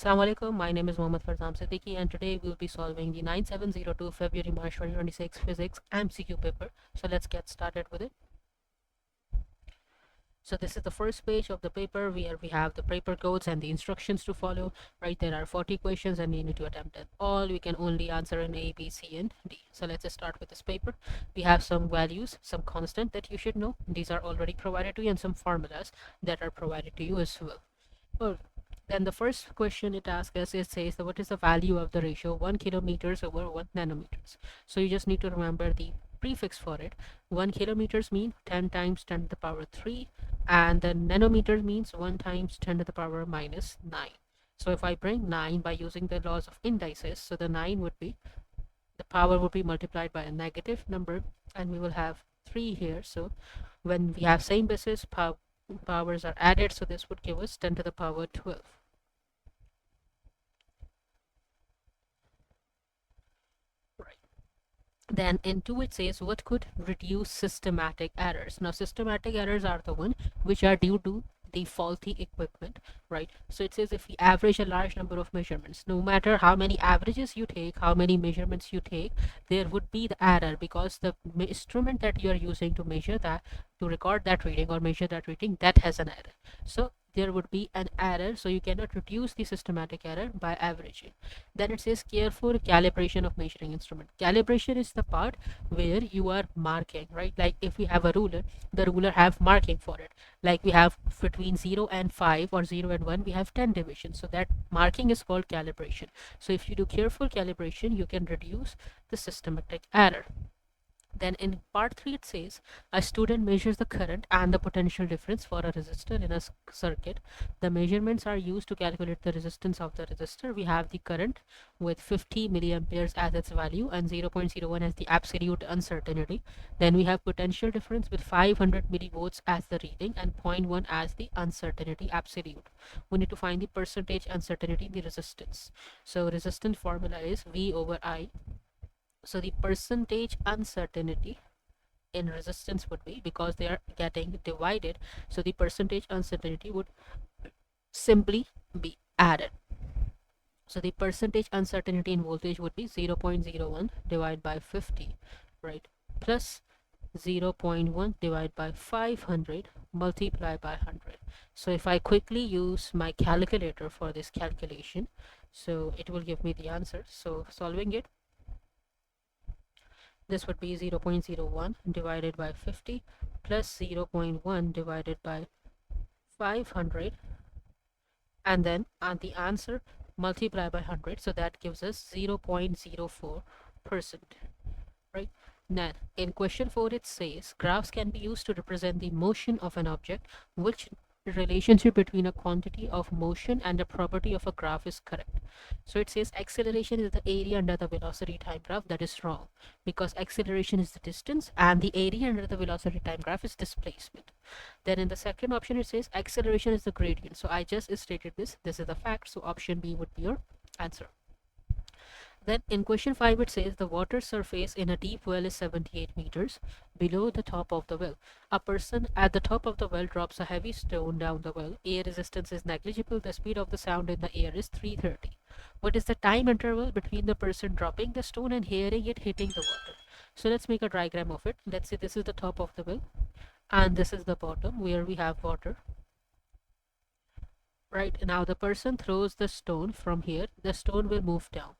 Assalamu alaikum. My name is Mohammad Farzam Siddiqui, and today we'll be solving the 9702 February March 2026 Physics MCQ paper. So let's get started with it. So this is the first page of the paper where we have the paper codes and the instructions to follow. Right, there are 40 questions and we need to attempt them all. We can only answer in A, B, C, and D. So let's start with this paper. We have some values, some constant that you should know. These are already provided to you, and some formulas that are provided to you as well. Well, then the first question it asks us, it says that what is the value of the ratio 1 kilometers over 1 nanometers. So you just need to remember the prefix for it. 1 kilometers mean 10 times 10 to the power 3, and the nanometer means 1 times 10 to the power minus 9. So if I bring 9 by using the laws of indices, so the 9 would be, the power would be multiplied by a negative number, and we will have 3 here. So when we have same basis, powers are added, so this would give us 10 to the power 12. Right. Then in 2 it says what could reduce systematic errors. Now systematic errors are the one which are due to the faulty equipment, right? So it says if we average a large number of measurements, no matter how many averages you take, how many measurements you take, there would be the error because the instrument that you are using to measure that, to record that reading or measure that reading, that has an error. So there would be an error, so you cannot reduce the systematic error by averaging. Then it says careful calibration of measuring instrument. Calibration is the part where you are marking, right? Like if we have a ruler, the ruler have marking for it. Like we have between 0 and 5 or 0 and 1, we have 10 divisions. So that marking is called calibration. So if you do careful calibration, you can reduce the systematic error. Then in part 3 it says a student measures the current and the potential difference for a resistor in a circuit. The measurements are used to calculate the resistance of the resistor. We have the current with 50 milliamperes as its value and 0.01 as the absolute uncertainty. Then we have potential difference with 500 millivolts as the reading and 0.1 as the uncertainty absolute. We need to find the percentage uncertainty in the resistance. So resistance formula is V over I. So the percentage uncertainty in resistance would be, because they are getting divided, so the percentage uncertainty would simply be added. So the percentage uncertainty in voltage would be 0.01 divided by 50, right, plus 0.1 divided by 500 multiplied by 100. So if I quickly use my calculator for this calculation, so it will give me the answer. So solving it, this would be 0.01 divided by 50 plus 0.1 divided by 500, and then the answer multiplied by 100, so that gives us 0.04%, right? Now in question 4 it says graphs can be used to represent the motion of an object. Which relationship between a quantity of motion and the property of a graph is correct? So it says acceleration is the area under the velocity time graph. That is wrong, because acceleration is the distance and the area under the velocity time graph is displacement. Then in the second option it says acceleration is the gradient. So I just stated this is the fact, so option B would be your answer. Then in question 5 it says the water surface in a deep well is 78 meters below the top of the well. A person at the top of the well drops a heavy stone down the well. Air resistance is negligible. The speed of the sound in the air is 330. What is the time interval between the person dropping the stone and hearing it hitting the water? So let's make a diagram of it. Let's say this is the top of the well and this is the bottom where we have water. Right, now the person throws the stone from here, the stone will move down,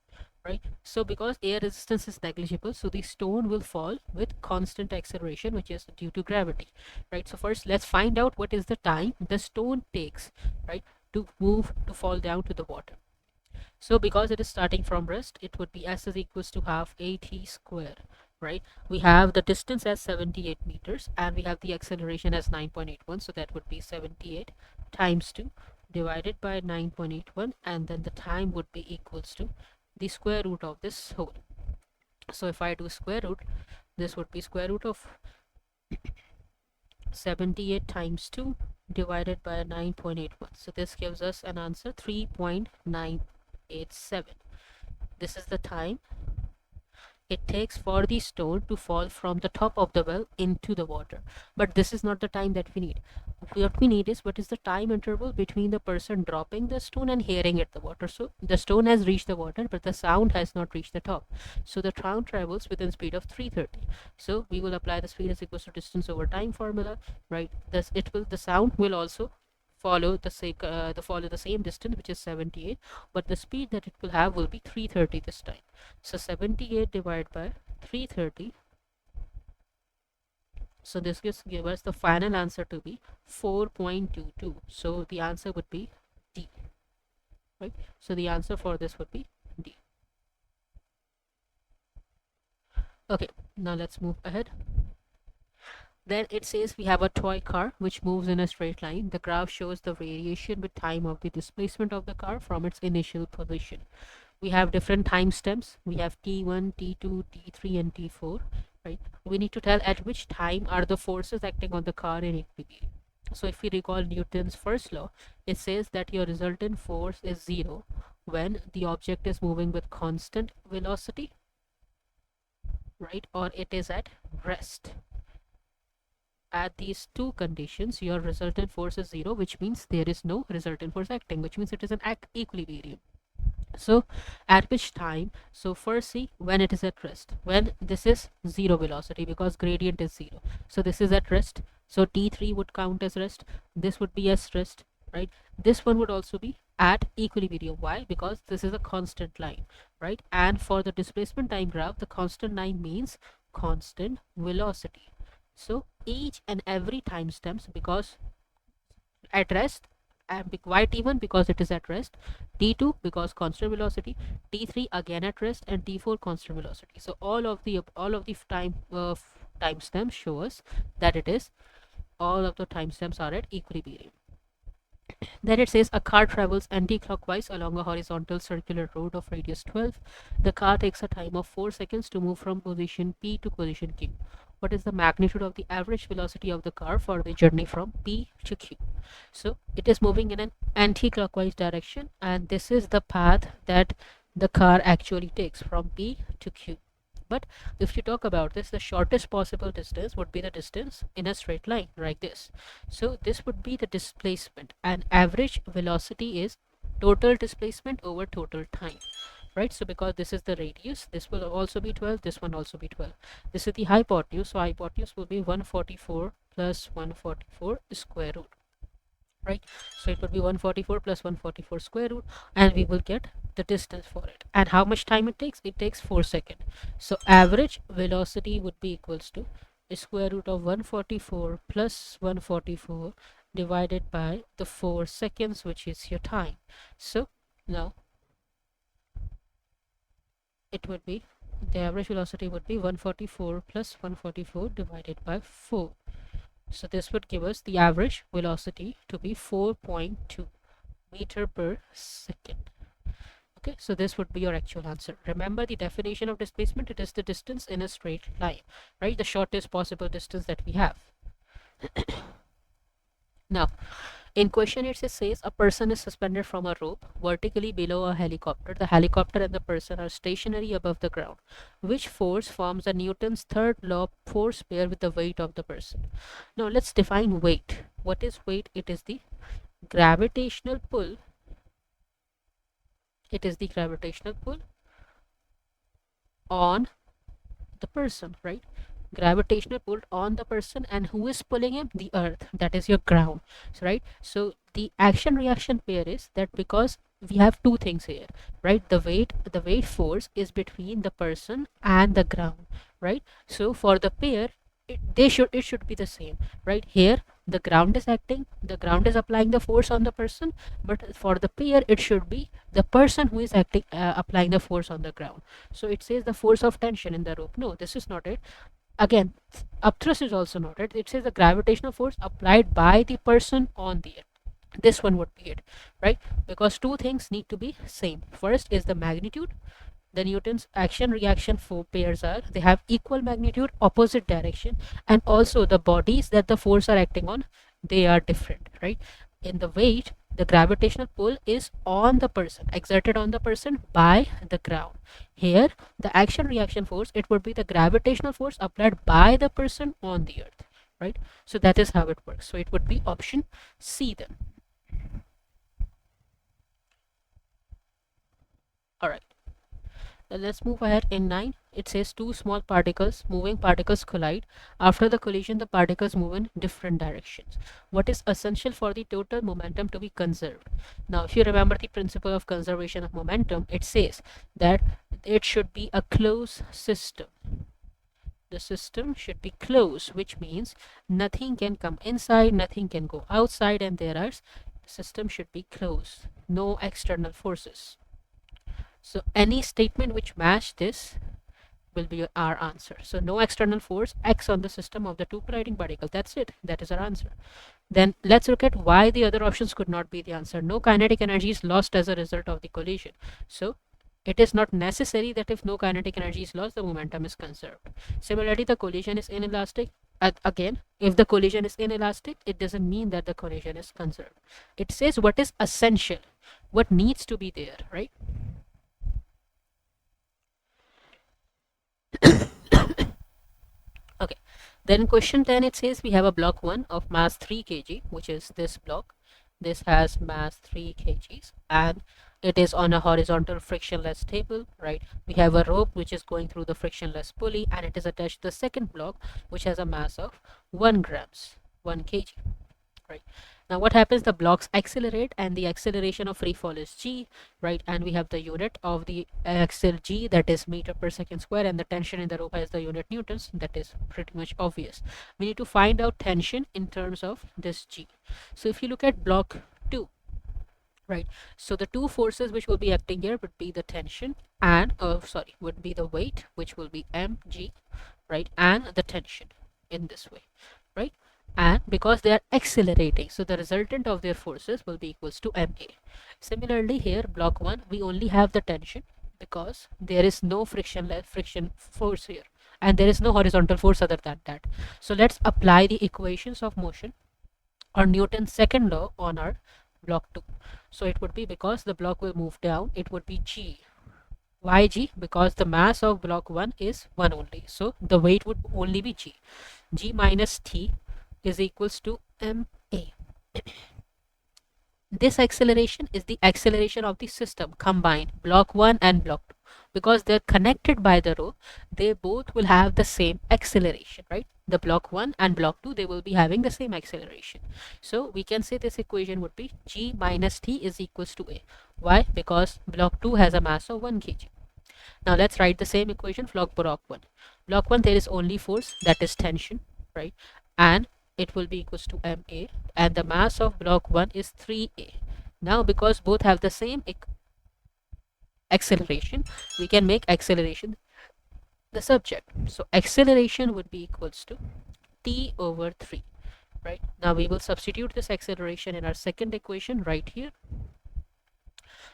right? So because air resistance is negligible, so the stone will fall with constant acceleration, which is due to gravity, right? So first let's find out what is the time the stone takes, right, to move, to fall down to the water. So because it is starting from rest, it would be S is equals to half AT square, right? We have the distance as 78 meters and we have the acceleration as 9.81, so that would be 78 times 2 divided by 9.81, and then the time would be equals to the square root of this whole. So if I do square root, this would be square root of 78 times 2 divided by 9.81. So this gives us an answer 3.987. This is the time it takes for the stone to fall from the top of the well into the water. But this is not the time that we need. what we need is what is the time interval between the person dropping the stone and hearing it the water. So the stone has reached the water, but the sound has not reached the top. So the sound travels within speed of 330. So we will apply the speed is equals to distance over time formula, right? Thus it will, the sound will also follow the same distance, which is 78, but the speed that it will have will be 330 this time. So 78 divided by 330. So this give us the final answer to be 4.22. So the answer would be D, right? So the answer for this would be D. Okay, now let's move ahead. Then it says we have a toy car which moves in a straight line. The graph shows the variation with time of the displacement of the car from its initial position. We have different time steps. We have T1, T2, T3 and T4, right? We need to tell at which time are the forces acting on the car in equilibrium. So if we recall Newton's first law, it says that your resultant force is zero when the object is moving with constant velocity, right? Or it is at rest. At these two conditions, your resultant force is zero, which means there is no resultant force acting, which means it is an equilibrium. So at which time, so first see when it is at rest, when this is zero velocity because gradient is zero, so this is at rest, so T3 would count as rest, this would be as rest, right? This one would also be at equilibrium. Why? Because this is a constant line, right? And for the displacement time graph, the constant line means constant velocity. So each and every time steps, because at rest, and why T1 because it is at rest, T2 because constant velocity, T3 again at rest, and T4 constant velocity. So all of the timestamps show us that it is all of the timestamps are at equilibrium. Then it says a car travels anti-clockwise along a horizontal circular road of radius 12. The car takes a time of 4 seconds to move from position P to position Q. What is the magnitude of the average velocity of the car for the journey from P to Q? So it is moving in an anti-clockwise direction, and this is the path that the car actually takes from P to Q. But if you talk about this, the shortest possible distance would be the distance in a straight line like this. So this would be the displacement, and average velocity is total displacement over total time, right? So because this is the radius, this will also be 12, this one also be 12. This is the hypotenuse, so hypotenuse will be 144 plus 144 square root, right? So it would be 144 plus 144 square root, and we will get the distance for it. And how much time it takes? It takes 4 seconds. So average velocity would be equals to the square root of 144 plus 144 divided by the 4 seconds, which is your time. So now it would be, the average velocity would be 144 plus 144 divided by 4. So this would give us the average velocity to be 4.2 meter per second. Okay, so this would be your actual answer. Remember the definition of displacement, it is the distance in a straight line, right? The shortest possible distance that we have. Now, in question it says a person is suspended from a rope vertically below a helicopter. The helicopter and the person are stationary above the ground. Which force forms the Newton's third law force pair with the weight of the person? Now let's define weight. What is weight? It is the gravitational pull. It is the gravitational pull on the person, right? Gravitational pull on the person, and who is pulling him? The earth, that is your ground. So right, so the action reaction pair is that because we have two things here, right? The weight force is between the person and the ground, right? So for the pair, it should be the same, right? Here the ground is acting, the ground is applying the force on the person, but for the pair it should be the person who is acting applying the force on the ground. So it says the force of tension in the rope. No, this is not it. Again, upthrust is also not it. It says the gravitational force applied by the person on the earth. This one would be it, right? Because two things need to be same. First is the magnitude. The Newton's action reaction for pairs are, they have equal magnitude, opposite direction, and also the bodies that the force are acting on, they are different, right? In the weight, the gravitational pull is on the person, exerted on the person by the ground. Here the action reaction force, it would be the gravitational force applied by the person on the earth, right? So that is how it works. So it would be option C then. All right. Let's move ahead. In 9, it says two small particles, moving particles collide. After the collision, the particles move in different directions. What is essential for the total momentum to be conserved? Now, if you remember the principle of conservation of momentum, it says that it should be a closed system. The system should be closed, which means nothing can come inside, nothing can go outside, and the system should be closed. No external forces. So any statement which match this will be our answer. So no external force acts on the system of the two colliding particles. That's it. That is our answer. Then let's look at why the other options could not be the answer. No kinetic energy is lost as a result of the collision. So it is not necessary that if no kinetic energy is lost, the momentum is conserved. Similarly, the collision is inelastic. Again, if the collision is inelastic, it doesn't mean that the collision is conserved. It says what is essential, what needs to be there, right? Okay, then question 10, it says we have a block 1 of mass 3 kg, which is this block. This has mass 3 kgs and it is on a horizontal frictionless table, right? We have a rope which is going through the frictionless pulley and it is attached to the second block which has a mass of 1 grams, 1 kg, right? Now what happens, the blocks accelerate and the acceleration of free fall is g, right? And we have the unit of the axle g, that is meter per second square, and the tension in the rope has the unit newtons. That is pretty much obvious. We need to find out tension in terms of this g. So if you look at block 2, right, so the two forces which will be acting here would be the tension and would be the weight, which will be mg, right, and the tension in this way, right? And because they are accelerating, so the resultant of their forces will be equals to ma. Similarly here, block 1, we only have the tension because there is no friction force here and there is no horizontal force other than that. So let's apply the equations of motion or Newton's second law on our block 2. So it would be, because the block will move down, it would be g. Why g? Because the mass of block 1 is 1 only, so the weight would only be g. G minus t is equals to ma. This acceleration is the acceleration of the system combined, block 1 and block 2. Because they're connected by the rope, they both will have the same acceleration, right? The block 1 and block 2, they will be having the same acceleration. So we can say this equation would be g minus t is equals to a. Why? Because block 2 has a mass of 1 kg. Now let's write the same equation for block 1. Block 1, there is only force, that is tension, right? And it will be equals to ma, and the mass of block 1 is 3a. Now because both have the same acceleration, we can make acceleration the subject. So acceleration would be equals to t over 3, right? Now we will substitute this acceleration in our second equation right here.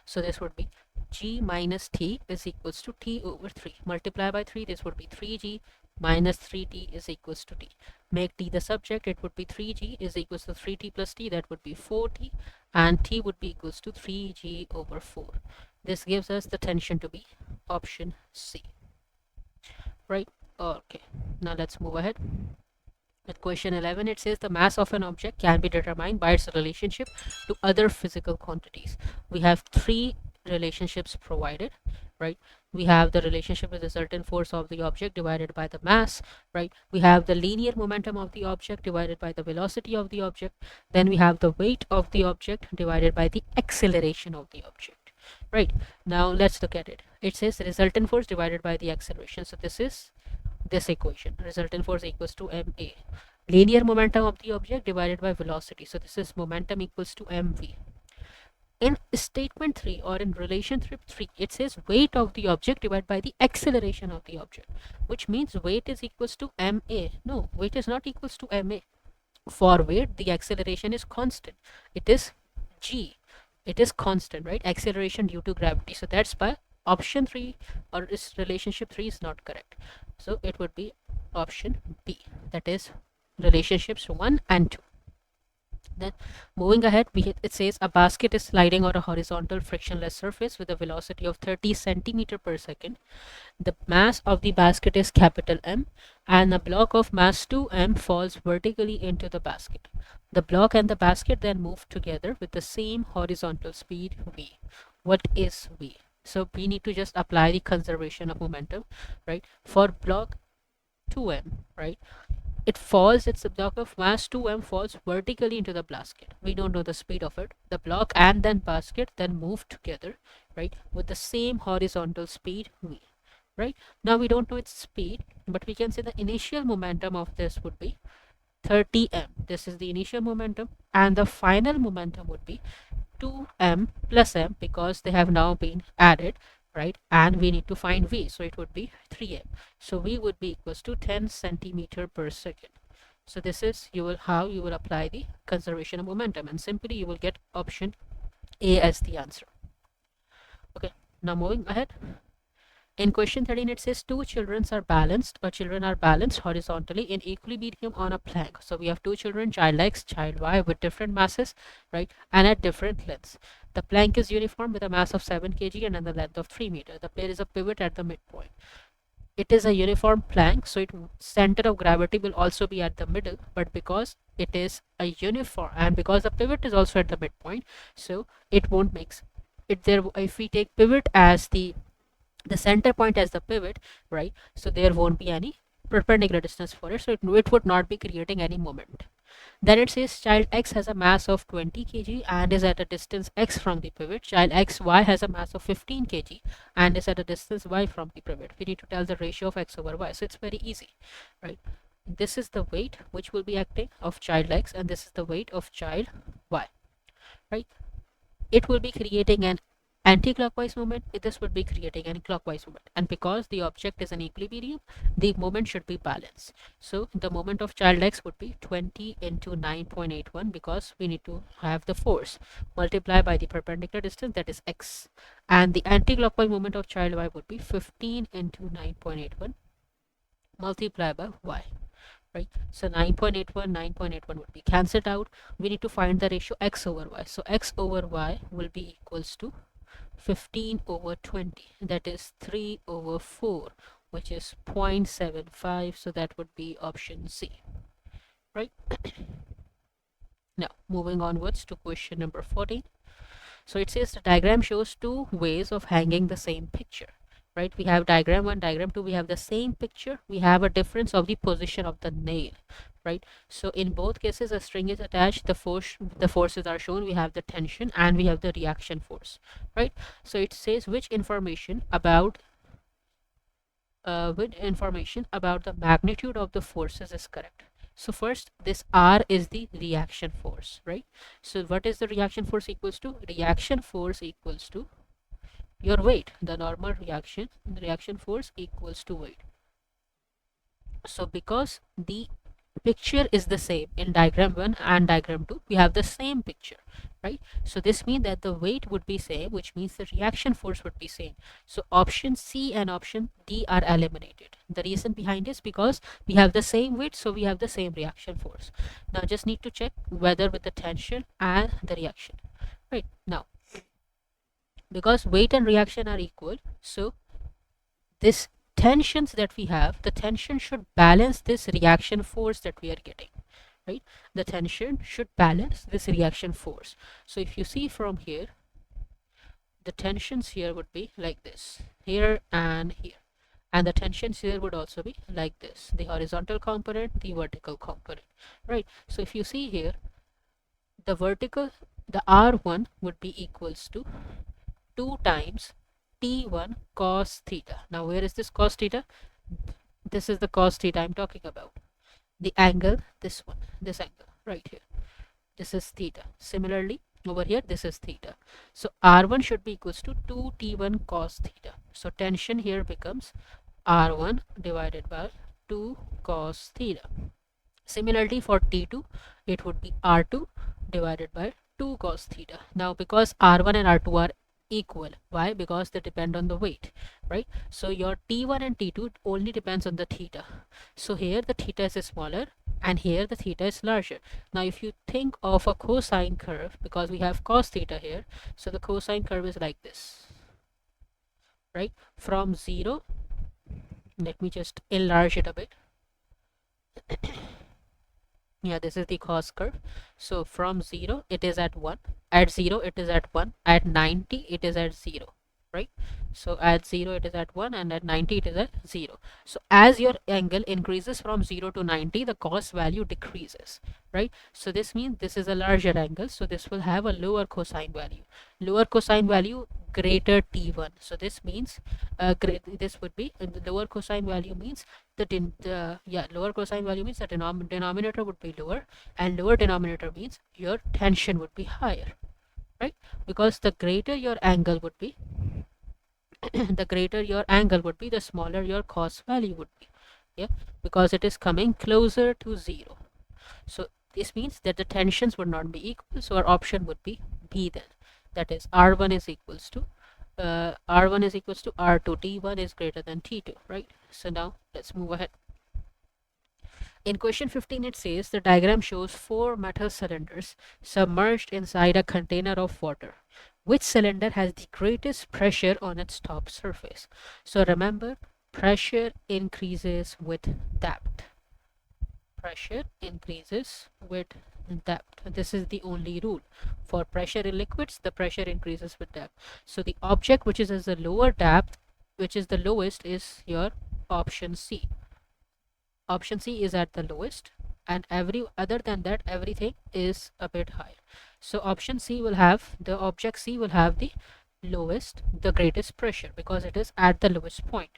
So this would be g minus t is equals to t over 3. Multiply by 3, this would be 3g minus 3t is equals to t. Make t the subject, it would be 3g is equals to 3t plus t, that would be 4t, and t would be equals to 3g over 4. This gives us the tension to be option C, right? Okay, now let's move ahead. With question 11, it says the mass of an object can be determined by its relationship to other physical quantities. We have 3 relationships provided, right? We have the relationship with the certain force of the object divided by the mass, right? We have the linear momentum of the object divided by the velocity of the object. Then we have the weight of the object divided by the acceleration of the object, right? Now let's look at it. It says resultant force divided by the acceleration. So this is this equation, resultant force equals to ma. Linear momentum of the object divided by velocity. So this is momentum equals to mv. In statement 3 or in relationship 3, it says weight of the object divided by the acceleration of the object, which means weight is equals to ma. No, weight is not equals to ma. For weight, the acceleration is constant. It is g. It is constant, right? Acceleration due to gravity. So that's why option 3 or this relationship 3 is not correct. So it would be option B, that is relationships 1 and 2. Then moving ahead, it says a basket is sliding on a horizontal frictionless surface with a velocity of 30 centimeter per second. The mass of the basket is capital M, and a block of mass 2m falls vertically into the basket. The block and the basket then move together with the same horizontal speed v. What is v? So we need to just apply the conservation of momentum, right? For block 2m, right? It's a block of mass 2m falls vertically into the basket. We don't know the speed of it. The block and then basket then move together, right, with the same horizontal speed v, right? Now we don't know its speed, but we can say the initial momentum of this would be 30m. This is the initial momentum, and the final momentum would be 2m plus m, because they have now been added, right? And we need to find v, so it would be 3m. So v would be equals to 10 centimeter per second. So this is how you will apply the conservation of momentum, and simply you will get option A as the answer. Okay, now moving ahead. In question 13, it says two children are balanced horizontally in equilibrium on a plank. So we have two children, child X, child Y, with different masses, right, and at different lengths. The plank is uniform with a mass of 7 kg and a length of 3 meters. There is a pivot at the midpoint. It is a uniform plank, so its center of gravity will also be at the middle, but because it is a uniform and because the pivot is also at the midpoint, so it won't make it there. If we take pivot as the center point as the pivot, right, so there won't be any perpendicular distance for it, so it would not be creating any moment. Then it says child X has a mass of 20 kg and is at a distance x from the pivot. Child XY has a mass of 15 kg and is at a distance y from the pivot. We need to tell the ratio of x over y, so it's very easy, right? This is the weight which will be acting of child X, and this is the weight of child Y, right? It will be creating an anti-clockwise movement. This would be creating an clockwise movement, and because the object is in equilibrium, the moment should be balanced. So the moment of child X would be 20 into 9.81, because we need to have the force multiplied by the perpendicular distance, that is x, and the anti-clockwise moment of child Y would be 15 into 9.81 multiplied by y, right? So 9.81 would be cancelled out. We need to find the ratio x over y. So x over y will be equals to 15 over 20, that is 3 over 4, which is 0.75. So that would be option C, right? Now moving onwards to question number 14. So it says the diagram shows two ways of hanging the same picture, right? We have diagram 1, diagram 2. We have the same picture, we have a difference of the position of the nail, right? So in both cases a string is attached, the forces are shown. We have the tension and we have the reaction force, right? So it says which information about the magnitude of the forces is correct. So first, this R is the reaction force, right? So what is the reaction force equals to? Reaction force equals to your weight. The normal reaction force equals to weight. So because the picture is the same in diagram 1 and diagram 2, we have the same picture, right? So this means that the weight would be same, which means the reaction force would be same. So option C and option D are eliminated. The reason behind is because we have the same weight, so we have the same reaction force. Now just need to check whether with the tension and the reaction, right? Now because weight and reaction are equal, so this tensions that we have, the tension should balance this reaction force that we are getting, right? The tension should balance this reaction force. So if you see from here, the tensions here would be like this, here and here, and the tensions here would also be like this, the horizontal component, the vertical component, right? So if you see here, the R1 would be equals to 2 times T1 cos theta. Now where is this cos theta? This is the cos theta I'm talking about. The angle, this angle right here, this is theta. Similarly over here, this is theta. So R1 should be equals to 2 T1 cos theta. So tension here becomes R1 divided by 2 cos theta. Similarly for T2, it would be R2 divided by 2 cos theta. Now because R1 and R2 are equal, why? Because they depend on the weight, right? So your T1 and T2 only depends on the theta. So here the theta is smaller, and here the theta is larger. Now if you think of a cosine curve, because we have cos theta here, so the cosine curve is like this, right? From 0, let me just enlarge it a bit. Yeah, this is the cos curve. So from 0 it is at 1, at 0 it is at 1, at 90 it is at 0, right? So at 0 it is at 1 and at 90 it is at 0. So as your angle increases from 0 to 90, the cos value decreases, right? So this means this is a larger angle, so this will have a lower cosine value. Lower cosine value greater t1. So this means this would be the lower cosine value means lower cosine value means the denominator would be lower, and lower denominator means your tension would be higher, right? Because the greater your angle would be, the greater your angle would be, the smaller your cos value would be. Yeah, because it is coming closer to 0. So this means that the tensions would not be equal, so our option would be B then. That is R1 is equals to R1 is equals to R2, T1 is greater than T2, right? So now let's move ahead. In question 15 it says the diagram shows 4 metal cylinders submerged inside a container of water. Which cylinder has the greatest pressure on its top surface? So remember, pressure increases with depth. Pressure increases with depth. This is the only rule. For pressure in liquids, the pressure increases with depth. So the object which is at the lower depth, which is the lowest, is your option C. Option C is at the lowest, and every other than that everything is a bit higher. So option C will have, the object C will have the lowest, the greatest pressure, because it is at the lowest point.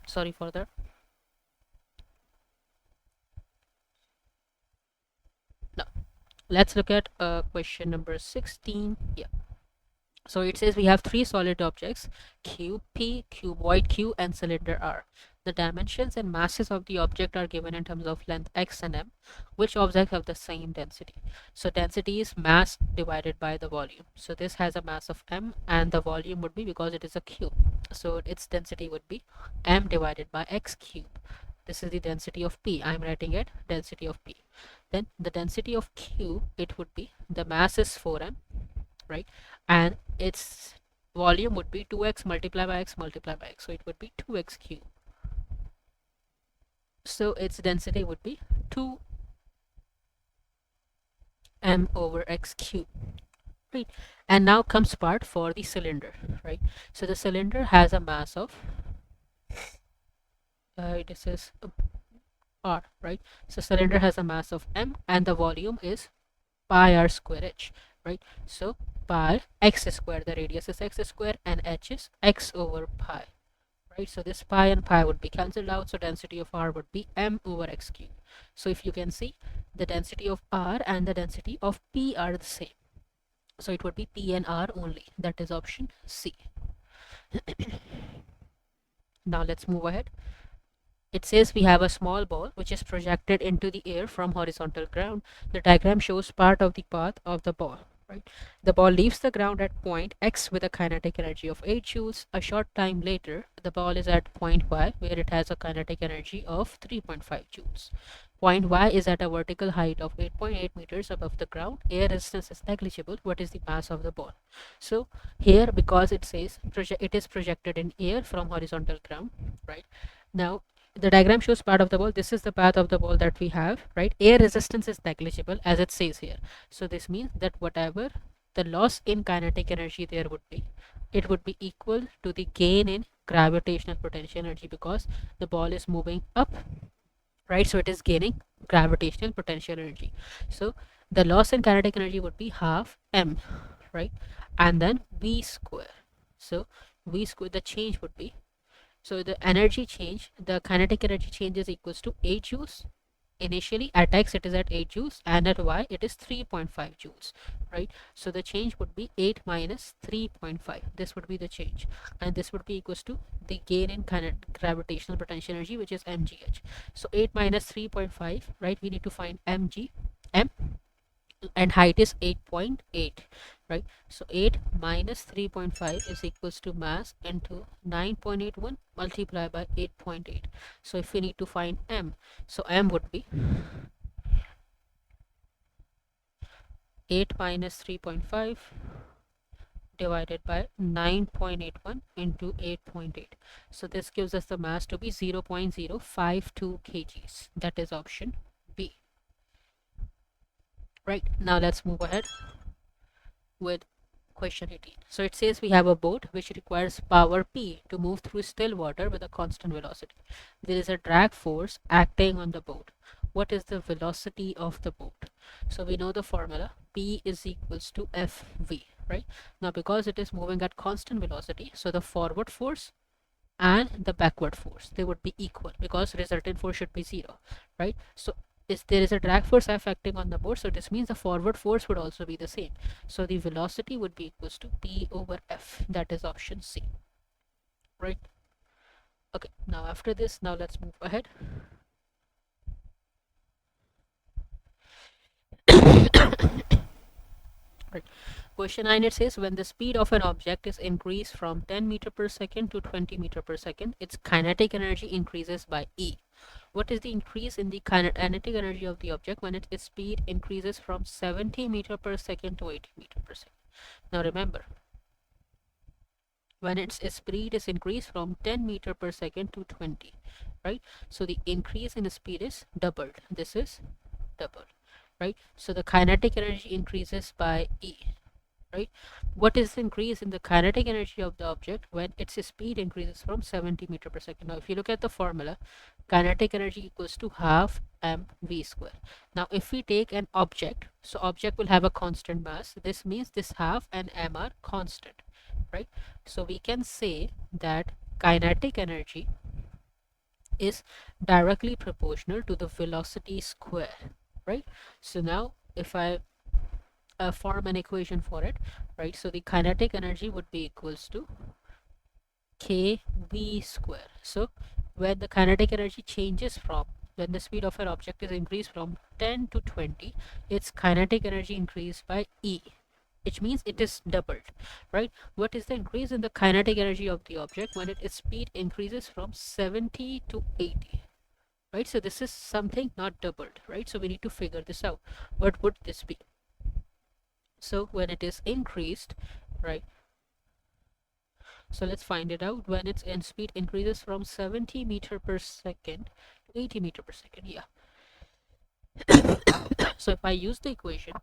Sorry for that. Now let's look at question number 16. Yeah, so it says we have 3 solid objects, cube P, cuboid Q, and cylinder R. The dimensions and masses of the object are given in terms of length x and m. Which objects have the same density? So density is mass divided by the volume. So this has a mass of m, and the volume would be, because it is a cube, so its density would be m divided by x cube. This is the density of P. I'm writing it density of P. Then the density of Q, it would be, the mass is 4m, right? And its volume would be 2x multiplied by x multiplied by x, so it would be 2x cube. So its density would be 2m over x cube, right? And now comes part for the cylinder, right? So the cylinder has a mass of this is r, right? So cylinder has a mass of m, and the volume is pi r square h, right? So pi x square, the radius is x square, and h is x over pi, right? So this pi and pi would be cancelled out, so density of r would be m over x cube. So if you can see, the density of r and the density of p are the same, so it would be p and r only. That is option C. Now let's move ahead. It says we have a small ball which is projected into the air from horizontal ground. The diagram shows part of the path of the ball, right? The ball leaves the ground at point X with a kinetic energy of 8 joules. A short time later, the ball is at point Y, where it has a kinetic energy of 3.5 joules. Point Y is at a vertical height of 8.8 meters above the ground. Air resistance is negligible. What is the mass of the ball? So here, because it says it is projected in air from horizontal ground, right? Now the diagram shows part of the ball. This is the path of the ball that we have, right? Air resistance is negligible, as it says here. So this means that whatever the loss in kinetic energy there would be, it would be equal to the gain in gravitational potential energy, because the ball is moving up, right? So it is gaining gravitational potential energy. So the loss in kinetic energy would be half m, right? And then v square. So v square, the change would be, so the energy change, the kinetic energy change is equals to 8 joules. Initially at x it is at 8 joules, and at y it is 3.5 joules, right? So the change would be 8 minus 3.5. This would be the change, and this would be equals to the gain in gravitational potential energy, which is mgh. So 8 minus 3.5, right? We need to find m. and height is 8.8, right? So 8 minus 3.5 is equals to mass into 9.81 multiplied by 8.8. So if we need to find m, so m would be 8 minus 3.5 divided by 9.81 into 8.8. So this gives us the mass to be 0.052 kgs. That is option B. Right, now let's move ahead with question 18. So it says we have a boat which requires power P to move through still water with a constant velocity. There is a drag force acting on the boat. What is the velocity of the boat? So we know the formula, P is equals to Fv, right? Now because it is moving at constant velocity, so the forward force and the backward force, they would be equal because resultant force should be 0, right? So there is a drag force F acting on the board, so this means the forward force would also be the same. So the velocity would be equals to P over F. That is option C, right? Okay, now after this, now let's move ahead. Right. Question 9, it says when the speed of an object is increased from 10 meter per second to 20 meter per second, its kinetic energy increases by E. What is the increase in the kinetic energy of the object when its speed increases from 70 meter per second to 80 meter per second? Now remember, when its speed is increased from 10 meter per second to 20, right? So the increase in speed is doubled. This is doubled, right? So the kinetic energy increases by E, right? What is the increase in the kinetic energy of the object when its speed increases from 70 meter per second? Now if you look at the formula, kinetic energy equals to half mv square. Now if we take an object, so object will have a constant mass. This means this half and m are constant, right? So we can say that kinetic energy is directly proportional to the velocity square, right? So now if I form an equation for it, right? So the kinetic energy would be equals to kv square. So when the kinetic energy changes from, when the speed of an object is increased from 10 to 20, its kinetic energy increased by E, which means it is doubled, right? What is the increase in the kinetic energy of the object when its speed increases from 70 to 80? Right, so this is something not doubled, right? So we need to figure this out. What would this be? So when it is increased, right? So let's find it out. When its end speed increases from 70 meter per second to 80 meter per second, yeah. So if I use the equation,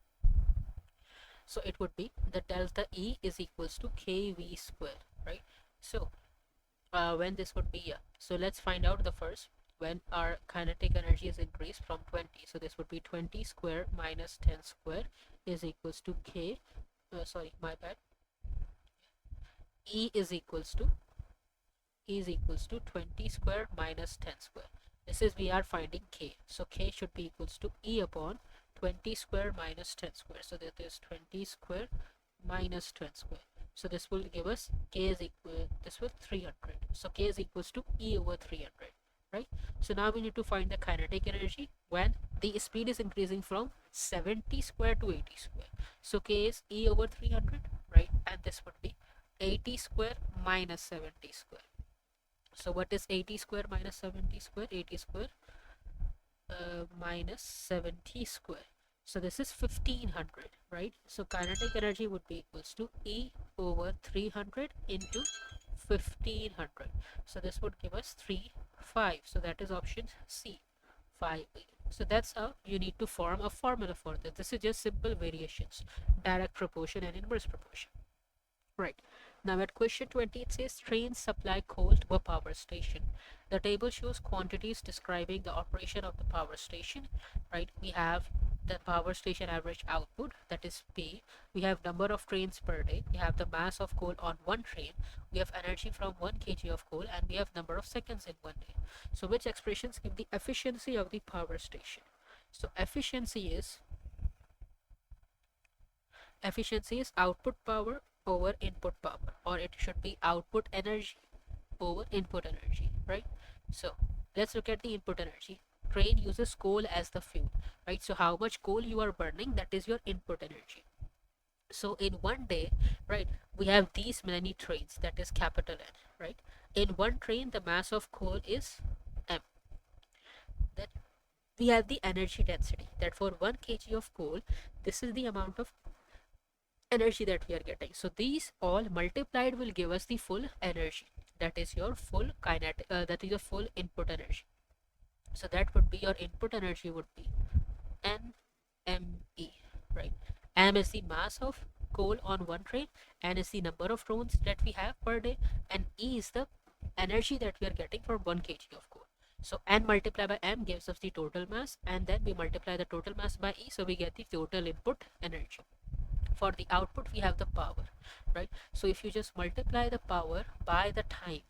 so it would be the delta E is equals to kv square, right? So when this would be, yeah. So let's find out the first, when our kinetic energy is increased from 20. So this would be 20 square minus 10 square is equals to k, sorry, my bad. E is equals to 20 square minus 10 square. This is, we are finding k. So k should be equals to E upon 20 square minus 10 square. So that is 20 square minus 10 square. So this will give us k is equal, this was 300. So k is equals to E over 300, right? So now we need to find the kinetic energy when the speed is increasing from 70 square to 80 square. So k is E over 300, right? And this would be 80 square minus 70 square. So what is 80 square minus 70 square? 80 square minus 70 square. So this is 1500, right? So kinetic energy would be equals to E over 300 into 1500. So this would give us 5. So that is option C, 5. So that's how you need to form a formula for this. This is just simple variations, direct proportion and inverse proportion. Right. Now at question 20, it says trains supply coal to a power station. The table shows quantities describing the operation of the power station. Right. We have the power station average output, that is P. We have number of trains per day. We have the mass of coal on one train. We have energy from 1 kg of coal, and we have number of seconds in one day. So which expressions give the efficiency of the power station? So efficiency is output power over input power, or it should be output energy over input energy, right? So let's look at the input energy. train uses coal as the fuel, right? So how much coal you are burning, that is your input energy. So in one day, right, we have these many trains, that is capital N, right? In one train, the mass of coal is m. Then we have the energy density, that for 1 kg of coal, this is the amount of energy that we are getting. So these all multiplied will give us the full energy, that is your full kinetic, that is your full input energy. So that would be your input energy would be NME, right? M is the mass of coal on one train, N is the number of trains that we have per day, and E is the energy that we are getting for 1 kg of coal. So N multiplied by M gives us the total mass, and then we multiply the total mass by E, so we get the total input energy. For the output, we have the power, right? So if you just multiply the power by the time,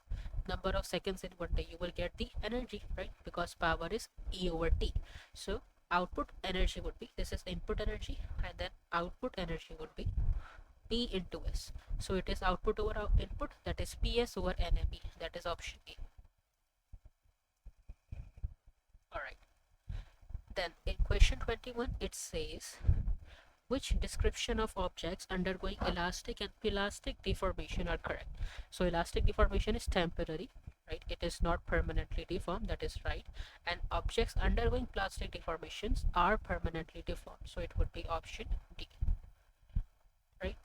number of seconds in one day, you will get the energy, right? Because power is E over T. So output energy would be, this is input energy, and then output energy would be P into S. So it is output over input, that is PS over NME, that is option A. All right. Then in question 21, it says, which description of objects undergoing elastic and elastic deformation are correct? So elastic deformation is temporary, right? It is not permanently deformed, that is right. And objects undergoing plastic deformations are permanently deformed. So it would be option D, right?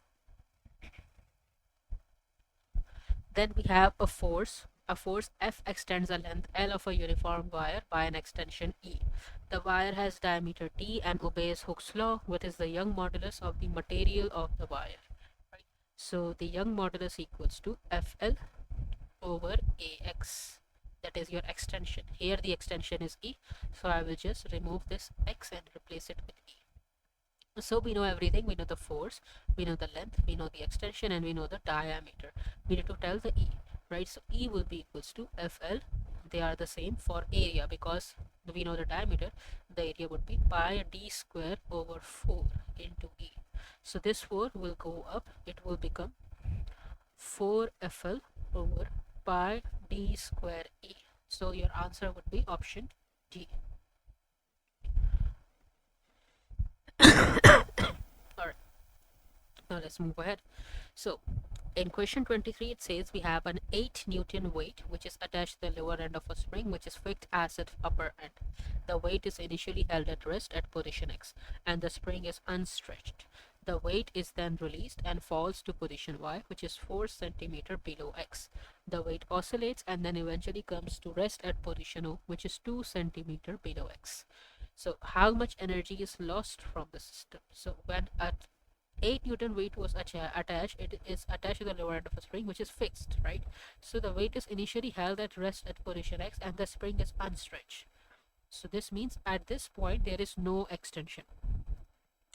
Then we have a force. A force F extends a length L of a uniform wire by an extension E. The wire has diameter T and obeys Hooke's law, which is the Young modulus of the material of the wire. Right? So the Young modulus equals to FL over AX. That is your extension. Here the extension is E. So I will just remove this X and replace it with E. So we know everything. We know the force, we know the length, we know the extension, and we know the diameter. We need to tell the E, right? So E will be equals to FL. They are the same for area, because we know the diameter. The area would be pi d square over 4 into E. So this 4 will go up. It will become 4 FL over pi d square E. So your answer would be option D. Alright, now let's move ahead. So in question 23, it says we have an 8 Newton weight which is attached to the lower end of a spring which is fixed at its upper end. The weight is initially held at rest at position X and the spring is unstretched. The weight is then released and falls to position Y, which is 4 cm below X. The weight oscillates and then eventually comes to rest at position O, which is 2 cm below X. So how much energy is lost from the system? So when at 8 Newton weight was attached, it is attached to the lower end of a spring which is fixed, right? So the weight is initially held at rest at position X and the spring is unstretched. So this means at this point there is no extension,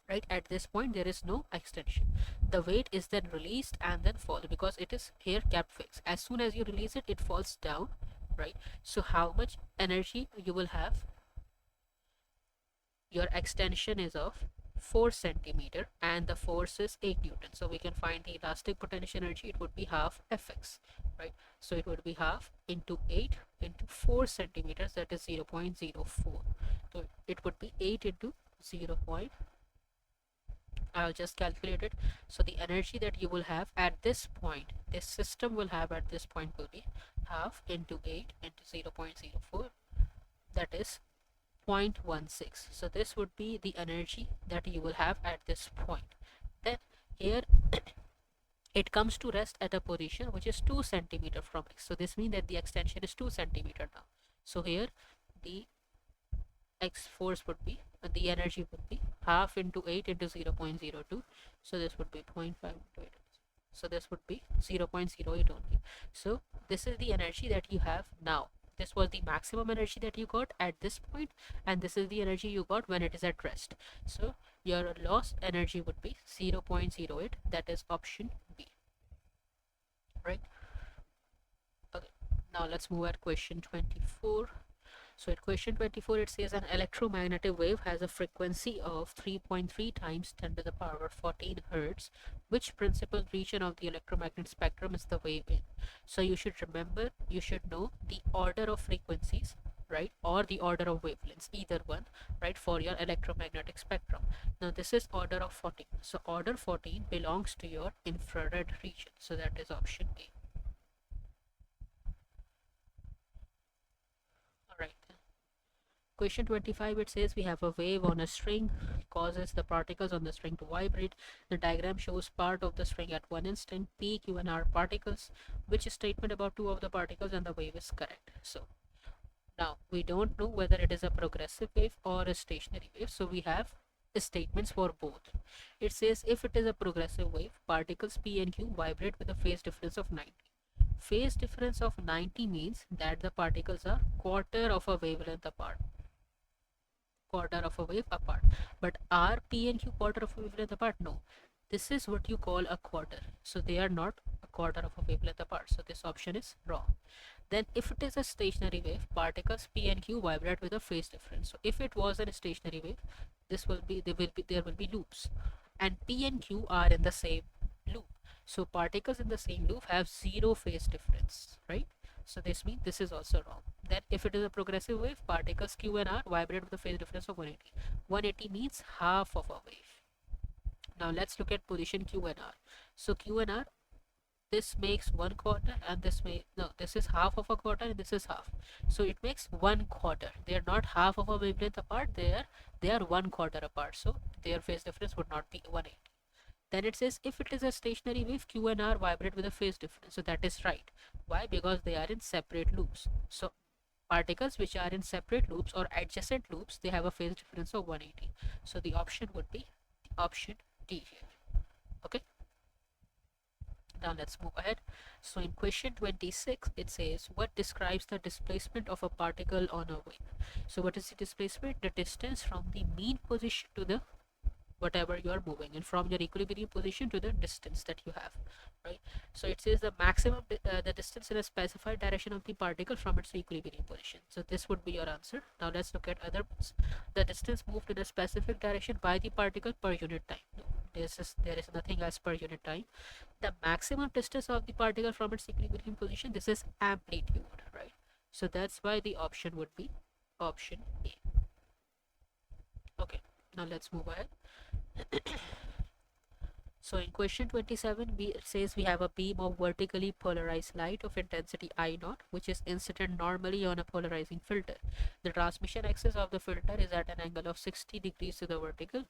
right? At this point there is no extension. The weight is then released and then falls because it is here kept fixed. As soon as you release it, it falls down, right? So how much energy you will have? Your extension is of 4 centimeter and the force is 8 Newton. So we can find the elastic potential energy. It would be half Fx, right? So it would be half into 8 into 4 centimeters, that is 0.04. So it would be 8 into 0. I'll just calculate it. So the energy that you will have at this point, this system will have at this point will be half into 8 into 0.04, that is 0.16. So this would be the energy that you will have at this point. Then here it comes to rest at a position which is 2 centimeter from X. So this means that the extension is 2 centimeter now. So here the X force would be, the energy would be half into 8 into 0.02. So this would be 0.5 into 8. So this would be 0.08 only. So this is the energy that you have now. This was the maximum energy that you got at this point, and this is the energy you got when it is at rest. So your lost energy would be 0.08. That is option B, right? Okay, now let's move at question 24. So at question 24, it says an electromagnetic wave has a frequency of 3.3 times 10 to the power 14 hertz. Which principal region of the electromagnetic spectrum is the wave in? So you should remember, you should know the order of frequencies. right, or the order of wavelengths, either one, right, for your electromagnetic spectrum. Now this is order of 14. So order 14 belongs to your infrared region. So that is option A. All right. Question 25, it says we have a wave on a string, causes the particles on the string to vibrate. The diagram shows part of the string at one instant, P, Q, and R particles. Which statement about two of the particles and the wave is correct? So now we don't know whether it is a progressive wave or a stationary wave. So we have statements for both. It says if it is a progressive wave, particles P and Q vibrate with a phase difference of 90. Phase difference of 90 means that the particles are quarter of a wavelength apart. Quarter of a wave apart. But are P and Q quarter of a wavelength apart? No. This is what you call a quarter. So they are not a quarter of a wavelength apart. So this option is wrong. Then if it is a stationary wave, particles P and Q vibrate with a phase difference. So if it was a stationary wave, this will be there will be loops, and P and Q are in the same loop. So particles in the same loop have zero phase difference, right? So this means this is also wrong. Then if it is a progressive wave, particles Q and R vibrate with a phase difference of 180. 180 means half of a wave. Now let's look at position Q and R. So Q and R, this makes one quarter, and this this is half of a quarter and this is half, so it makes one quarter. They are not half of a wavelength apart, they are one quarter apart, so their phase difference would not be 180. Then it says if it is a stationary wave, Q and R vibrate with a phase difference. So that is right. Why? Because they are in separate loops. So particles which are in separate loops or adjacent loops, they have a phase difference of 180. So the option would be option D here. Okay. Now let's move ahead. So in question 26, it says what describes the displacement of a particle on a wave. So what is the displacement? The distance from the mean position to the whatever you are moving, and from your equilibrium position to the distance that you have, right? So it says the maximum the distance in a specified direction of the particle from its equilibrium position. So this would be your answer. Now let's look at other ones. The distance moved in a specific direction by the particle per unit time. No, there is nothing as per unit time. The maximum distance of the particle from its equilibrium position, this is amplitude, right? So that's why the option would be option A. Okay, now let's move ahead. So in question 27, it says we have a beam of vertically polarized light of intensity I naught, which is incident normally on a polarizing filter. The transmission axis of the filter is at an angle of 60 degrees to the vertical.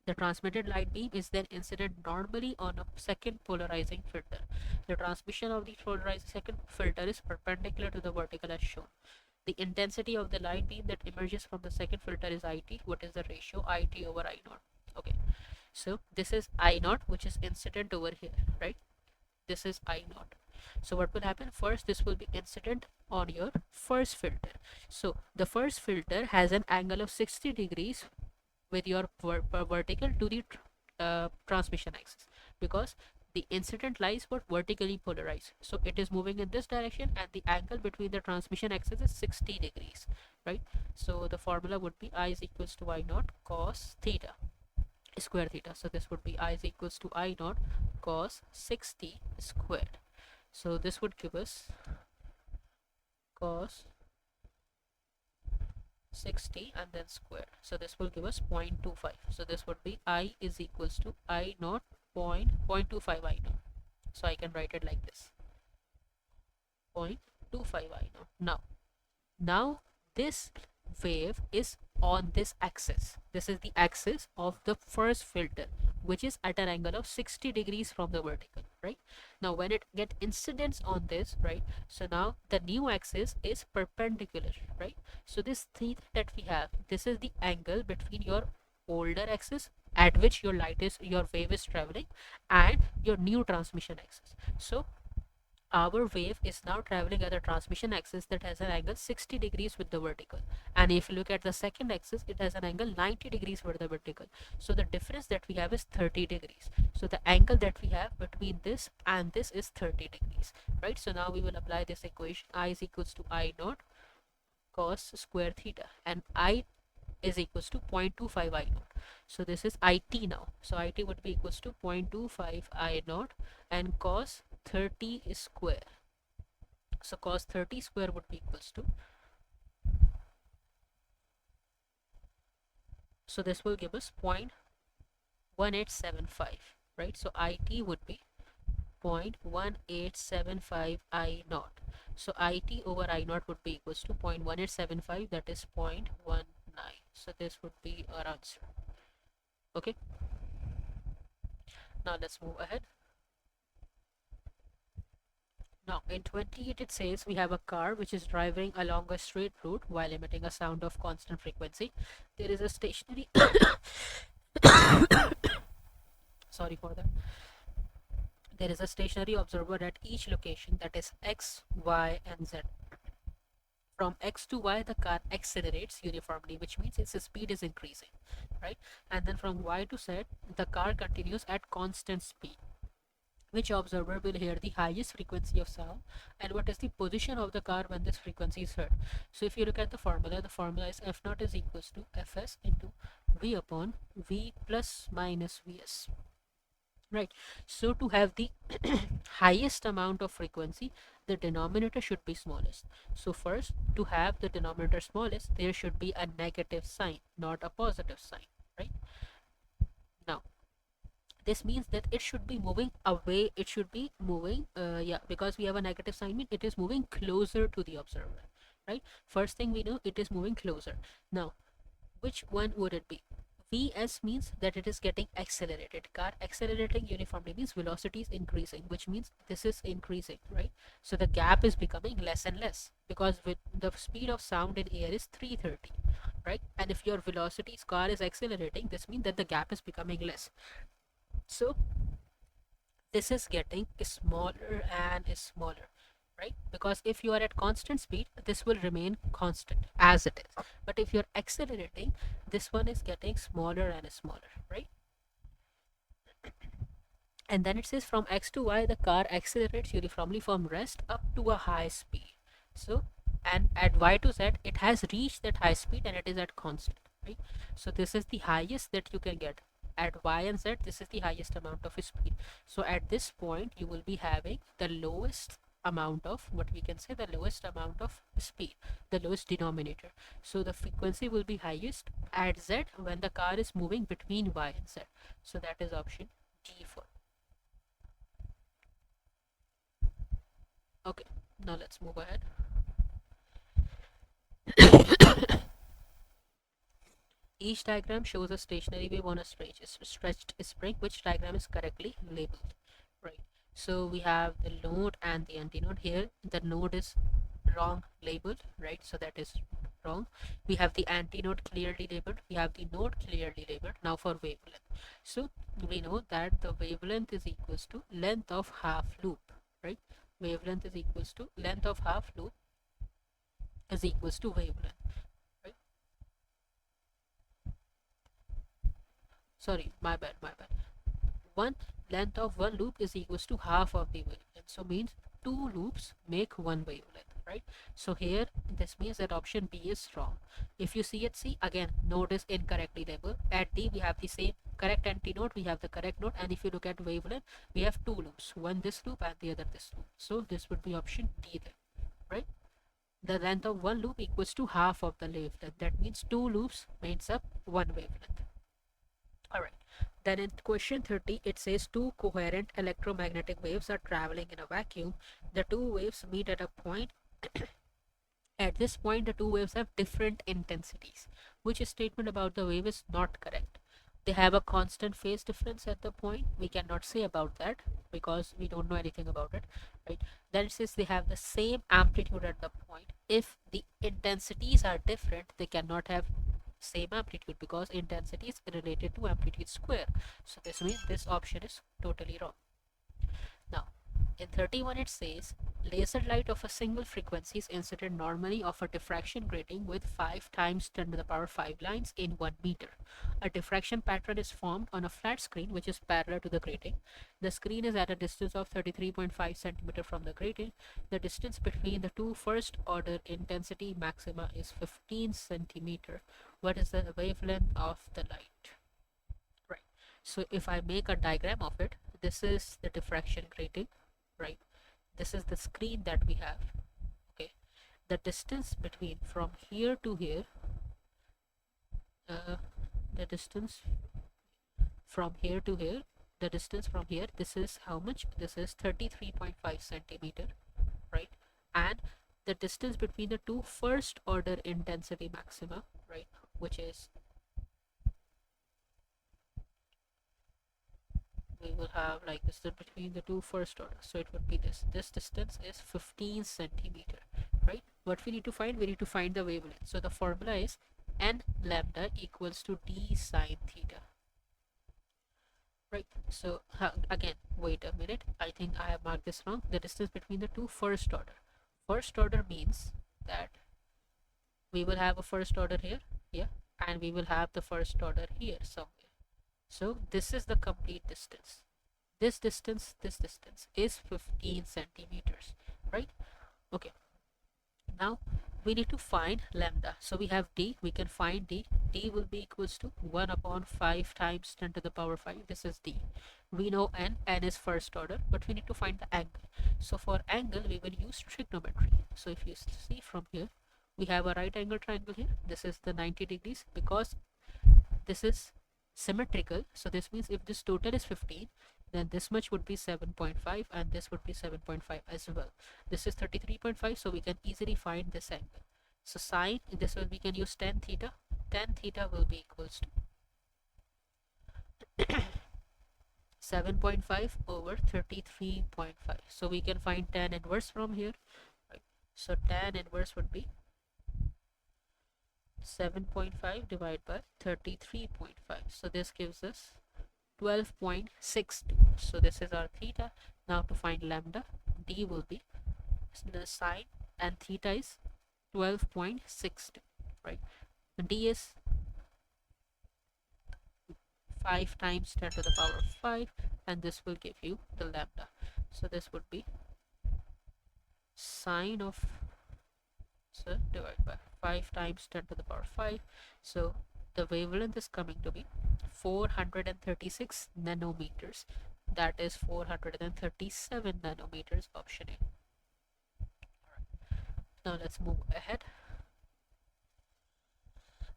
The transmitted light beam is then incident normally on a second polarizing filter. The transmission of the polarized second filter is perpendicular to the vertical as shown. The intensity of the light beam that emerges from the second filter is IT. What is the ratio? IT over I naught. Okay, so this is I naught, which is incident over here, right? This is I naught. So what will happen? First, this will be incident on your first filter. So the first filter has an angle of 60 degrees with your vertical to the transmission axis, because the incident lies were vertically polarized, so it is moving in this direction, and the angle between the transmission axis is 60 degrees, right? So the formula would be I is equals to I naught cos theta square theta. So this would be I is equals to I naught cos 60 squared. So this would give us cos 60 and then square. So this will give us 0.25. So this would be I is equals to I naught 0.25 I naught. So I can write it like this, 0.25 I naught. Now this wave is on this axis. This is the axis of the first filter, which is at an angle of 60 degrees from the vertical, right? Now when it get incidence on this, right, so now the new axis is perpendicular, right? So this theta that we have, this is the angle between your older axis at which your wave is traveling, and your new transmission axis. So our wave is now traveling at a transmission axis that has an angle 60 degrees with the vertical, and if you look at the second axis, it has an angle 90 degrees with the vertical. So the difference that we have is 30 degrees. So the angle that we have between this and this is 30 degrees, right? So now we will apply this equation. I is equals to I naught cos square theta, and I is equals to 0.25 I naught. So this is IT now. So IT would be equals to 0.25 I naught and cos 30 square. So cos 30 square would be equals to So this will give us 0.1875, right? So IT would be 0.1875 I naught. So IT over I naught would be equals to 0.1875, that is 0.19. So this would be our answer. Okay, now let's move ahead. Now in 28 it says we have a car which is driving along a straight route while emitting a sound of constant frequency. There is a stationary sorry for that. There is a stationary observer at each location, that is x, y, and z. From x to y, the car accelerates uniformly, which means its speed is increasing, right? And then from y to z, the car continues at constant speed. Which observer will hear the highest frequency of sound, and what is the position of the car when this frequency is heard? So if you look at the formula is F naught is equals to Fs into V upon V plus minus Vs. Right. So to have the highest amount of frequency, the denominator should be smallest. So first, to have the denominator smallest, there should be a negative sign, not a positive sign, right? Now, this means that it should be moving away. It should be moving, yeah, because we have a negative sign, mean it is moving closer to the observer, right? First thing we know, it is moving closer. Now, which one would it be? Vs means that it is getting accelerated. Car accelerating uniformly means velocity is increasing, which means this is increasing, right? So the gap is becoming less and less, because with the speed of sound in air is 330, right? And if your velocity's car is accelerating, this means that the gap is becoming less. So this is getting smaller and smaller, right? Because if you are at constant speed, this will remain constant as it is, but if you're accelerating, this one is getting smaller and smaller, right? And then it says from x to y, the car accelerates uniformly from rest up to a high speed. So, and at y to z, it has reached that high speed and it is at constant, right? So this is the highest that you can get. At y and z, this is the highest amount of speed. So at this point, you will be having the lowest amount of, what we can say, the lowest amount of speed, the lowest denominator. So the frequency will be highest at z when the car is moving between y and z. So that is option D4. Okay, now let's move ahead. Each diagram shows a stationary wave on a stretched spring. Which diagram is correctly labeled? Right. So we have the node and the antinode. Here the node is wrong labeled, right? So that is wrong. We have the antinode clearly labeled. We have the node clearly labeled. Now for wavelength. So we know that the wavelength is equals to length of half loop, right? Wavelength is equals to length of half loop is equals to wavelength, right? Sorry, my bad. One length of one loop is equals to half of the wavelength. So means two loops make one wavelength, right? So here this means that option B is wrong. If you see at C, again node is incorrectly labeled. At D we have the same correct antinode, we have the correct node, and if you look at wavelength, we have two loops, one this loop and the other this loop. So this would be option D then, right? The length of one loop equals to half of the wavelength. That means two loops makes up one wavelength. Alright. Then in question 30, it says two coherent electromagnetic waves are traveling in a vacuum. The two waves meet at a point. At this point, the two waves have different intensities. Which statement about the wave is not correct? They have a constant phase difference at the point. We cannot say about that because we don't know anything about it, right? Then it says they have the same amplitude at the point. If the intensities are different, they cannot have same amplitude because intensity is related to amplitude square. So this means this option is totally wrong. Now in 31 it says laser light of a single frequency is incident normally of a diffraction grating with 5 times 10 to the power 5 lines in 1 meter. A diffraction pattern is formed on a flat screen which is parallel to the grating. The screen is at a distance of 33.5 centimeter from the grating. The distance between the two first order intensity maxima is 15 centimeter. What is the wavelength of the light? Right. So if I make a diagram of it, this is the diffraction grating, right? This is the screen that we have. Okay, the distance between from here to here, the distance from here to here, the distance from here, this is how much? This is 33.5 centimeter, right? And the distance between the two first order intensity maxima, right, which is, we will have like this, between the two first order, so it would be this distance is 15 centimeter, right? What we need to find, we need to find the wavelength. So the formula is n lambda equals to d sine theta, right? So again, wait a minute, I think I have marked this wrong. The distance between the two first order means that we will have a first order here, and we will have the first order here somewhere. So this is the complete distance. This distance is 15 centimeters, right? Okay, now we need to find lambda. So we have d, we can find d. D will be equals to 1 upon 5 times 10 to the power 5. This is d. We know n is first order, but we need to find the angle. So for angle, we will use trigonometry. So if you see from here, we have a right angle triangle here. This is the 90 degrees because this is symmetrical. So this means if this total is 15, then this much would be 7.5 and this would be 7.5 as well. This is 33.5, so we can easily find this angle. So sine, this will, we can use tan theta. Tan theta will be equals to 7.5 over 33.5. So we can find tan inverse from here, right? So tan inverse would be 7.5 divided by 33.5. So this gives us 12.62. So this is our theta. Now to find lambda, d will be the sine, and theta is 12.62, right? D is 5 times 10 to the power 5, and this will give you the lambda. So this would be sine of, so divided by 5 times 10 to the power 5. So the wavelength is coming to be 436 nanometers. That is 437 nanometers, option A. Now let's move ahead.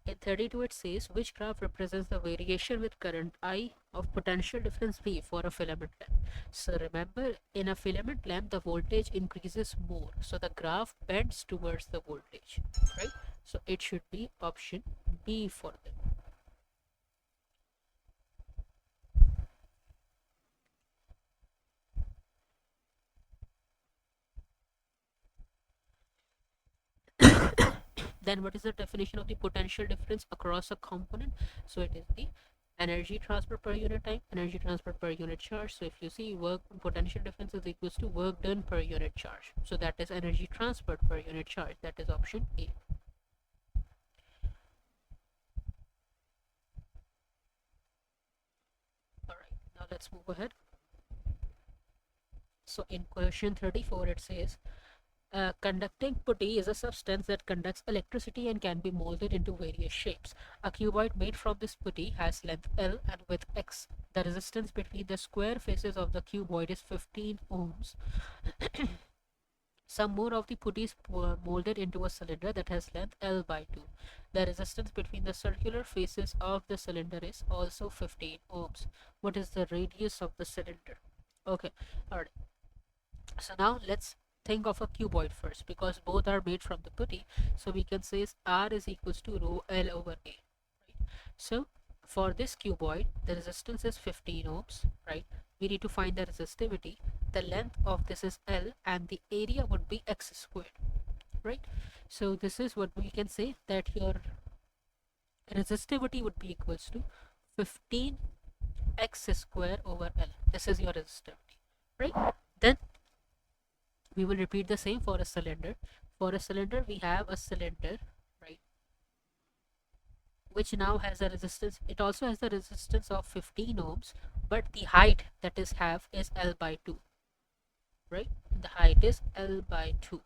In 32 it says, which graph represents the variation with current I of potential difference V for a filament lamp? So remember, in a filament lamp the voltage increases more, so the graph bends towards the voltage, right? So it should be option B for them. Then what is the definition of the potential difference across a component? So it is the energy transfer per unit time, energy transfer per unit charge. So if you see, work potential difference is equals to work done per unit charge. So that is energy transferred per unit charge. That is option A. Alright, now let's move ahead. So in question 34 it says, conducting putty is a substance that conducts electricity and can be molded into various shapes. A cuboid made from this putty has length L and width X. The resistance between the square faces of the cuboid is 15 ohms. Some more of the putty is molded into a cylinder that has length L by 2. The resistance between the circular faces of the cylinder is also 15 ohms. What is the radius of the cylinder? Okay, alright. So now let's think of a cuboid first, because both are made from the putty. So we can say R is equals to rho L over A. Right? So for this cuboid, the resistance is 15 ohms, right? We need to find the resistivity. The length of this is L and the area would be X squared, right? So this is what we can say, that your resistivity would be equals to 15 X square over L. This is your resistivity, right? Then we will repeat the same for a cylinder. For a cylinder, we have a cylinder, right, which now has a resistance. It also has the resistance of 15 ohms, but the height that is have is L by 2, right? The height is L by 2.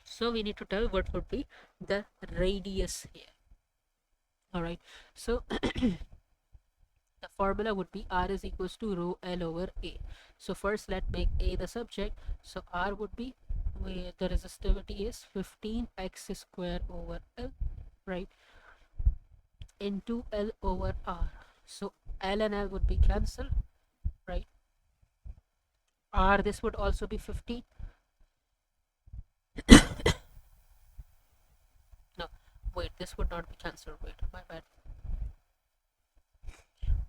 So we need to tell what would be the radius here. All right. So the formula would be R is equals to rho L over A. So first let's make A the subject. So R would be, where the resistivity is 15 X square over L, right? into L over R. So L and L would be cancelled, right? R, this would also be 15. No, wait, this would not be cancelled. Wait, my bad.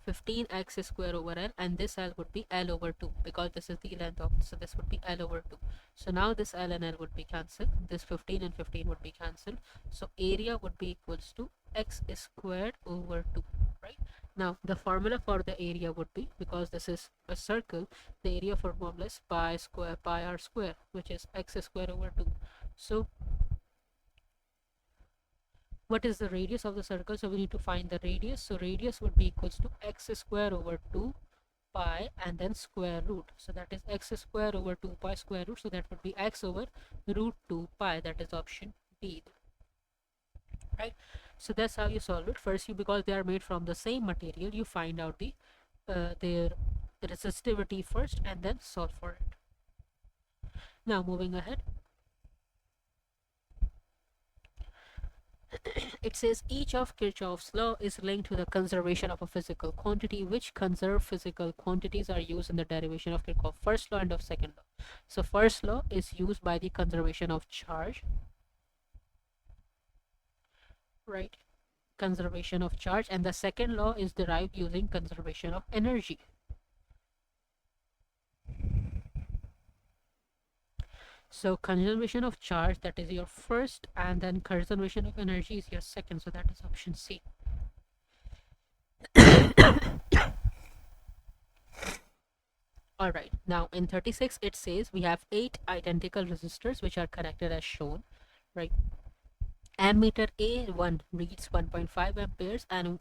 15x square over L, and this L would be L over 2 because this is the length of, so this would be L over 2. So now this L and L would be cancelled. This 15 and 15 would be cancelled. So area would be equals to x squared over 2, right? Now the formula for the area would be, because this is a circle, the area formula is pi square pi r square, which is x square over 2. So what is the radius of the circle? So we need to find the radius. So radius would be equals to x square over 2 pi and then square root. So that is x square over 2 pi square root. So that would be x over root 2 pi. That is option B, right? So that's how you solve it. First, you, because they are made from the same material, you find out the their resistivity first and then solve for it. Now moving ahead, it says each of Kirchhoff's law is linked to the conservation of a physical quantity. Which conserved physical quantities are used in the derivation of Kirchhoff's first law and of second law? So first law is used by the conservation of charge, right? Conservation of charge, and the second law is derived using conservation of energy. So conservation of charge, that is your first, and then conservation of energy is your second. So that is option C. All right, now in 36 it says we have 8 identical resistors which are connected as shown, right? Ammeter A1 reads 1.5 amperes, and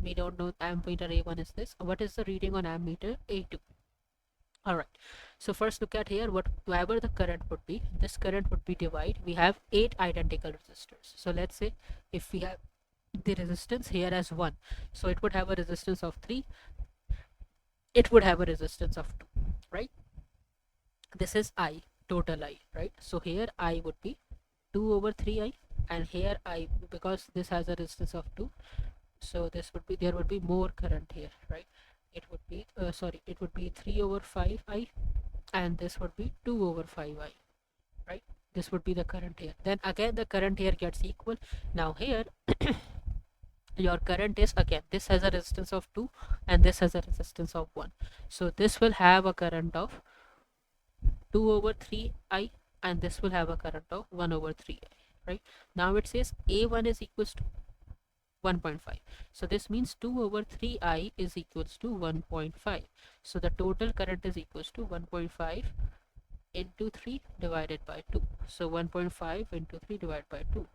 we don't know ammeter A1 is this. What is the reading on ammeter A2? All right, so first look at here, whatever the current would be, this current would be divided. We have 8 identical resistors. So let's say if we have the resistance here as 1, so it would have a resistance of 3, it would have a resistance of 2, right? This is I, total I, right? So here I would be 2 over 3I, and here I, because this has a resistance of 2, so this would be, there would be more current here, right? It would be it would be 3 over 5I, and this would be 2 over 5I, right? This would be the current here. Then again the current here gets equal. Now here your current is, again, this has a resistance of 2 and this has a resistance of 1, so this will have a current of 2 over 3I, and this will have a current of 1 over 3I, right? Now it says A1 is equals to 1.5, so this means 2 over 3I is equals to 1.5. So the total current is equals to 1.5 into 3 divided by 2. So 1.5 into 3 divided by 2.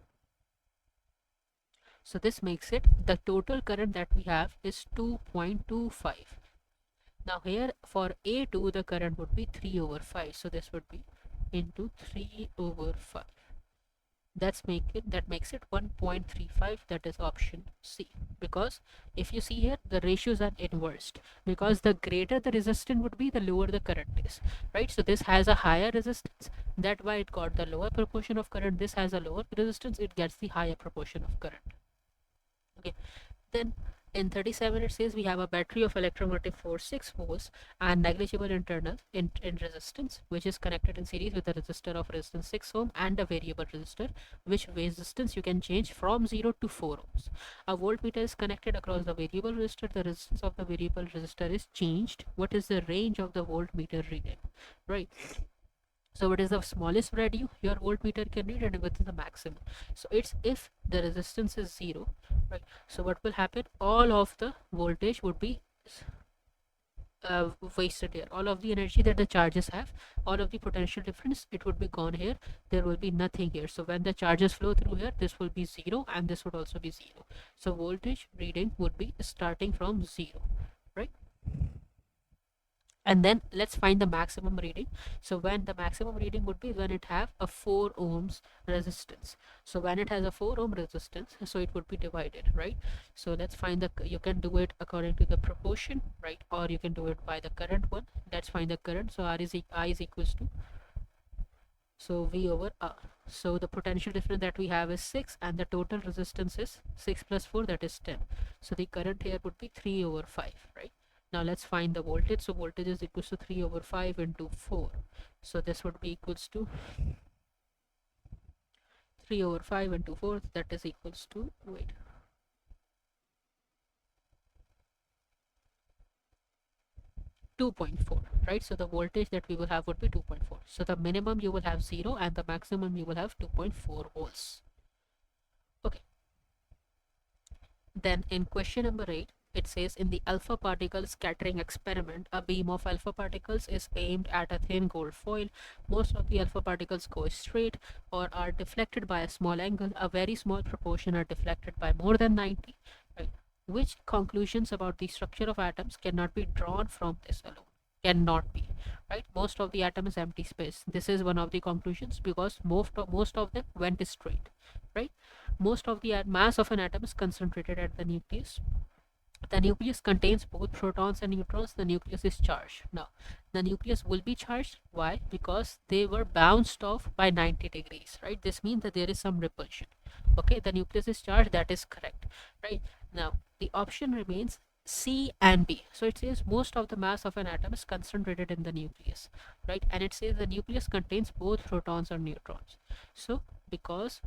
So this makes it, the total current that we have is 2.25. Now here for A2 the current would be 3 over 5. So this would be into 3 over 5. That makes it 1.35. That is option C. Because if you see here, the ratios are inversed, because the greater the resistance would be, the lower the current is, right? So this has a higher resistance, that's why it got the lower proportion of current. This has a lower resistance, it gets the higher proportion of current. Okay, then in 37 it says we have a battery of electromotive force 6 volts and negligible internal in resistance, which is connected in series with a resistor of resistance 6 ohm and a variable resistor, which resistance you can change from 0 to 4 ohms. A voltmeter is connected across the variable resistor. The resistance of the variable resistor is changed. What is the range of the voltmeter reading, right? So what is the smallest value your voltmeter can read, and what is the maximum? So it's if the resistance is 0, right? So what will happen, all of the voltage would be wasted here. All of the energy that the charges have, all of the potential difference, it would be gone here. There will be nothing here. So when the charges flow through here, this will be 0 and this would also be 0. So voltage reading would be starting from 0, right? And then let's find the maximum reading. So when the maximum reading would be when it have a 4 ohms resistance. So when it has a 4 ohm resistance, so it would be divided, right? So let's find the, you can do it according to the proportion, right? Or you can do it by the current one. Let's find the current. So I is equals to So V over R. So the potential difference that we have is 6 and the total resistance is 6 plus 4, that is 10. So the current here would be 3 over 5, right? Now let's find the voltage. So voltage is equals to 3 over 5 into 4. So this would be equals to 3 over 5 into 4, that is equals to, wait, 2.4, right? So the voltage that we will have would be 2.4. So the minimum you will have 0 and the maximum you will have 2.4 volts. Okay. Then in question number 8, it says in the alpha particle scattering experiment, a beam of alpha particles is aimed at a thin gold foil. Most of the alpha particles go straight or are deflected by a small angle. A very small proportion are deflected by more than 90. Right? Which conclusions about the structure of atoms cannot be drawn from this alone? Cannot be, right? Most of the atom is empty space. This is one of the conclusions because most of them went straight, right? Most of the mass of an atom is concentrated at the nucleus. The nucleus contains both protons and neutrons. The nucleus is charged. Now the nucleus will be charged. Why? Because they were bounced off by 90 degrees, right? This means that there is some repulsion. Okay, the nucleus is charged, that is correct, right? Now the option remains C and B. So it says most of the mass of an atom is concentrated in the nucleus, right? And it says the nucleus contains both protons or neutrons. So because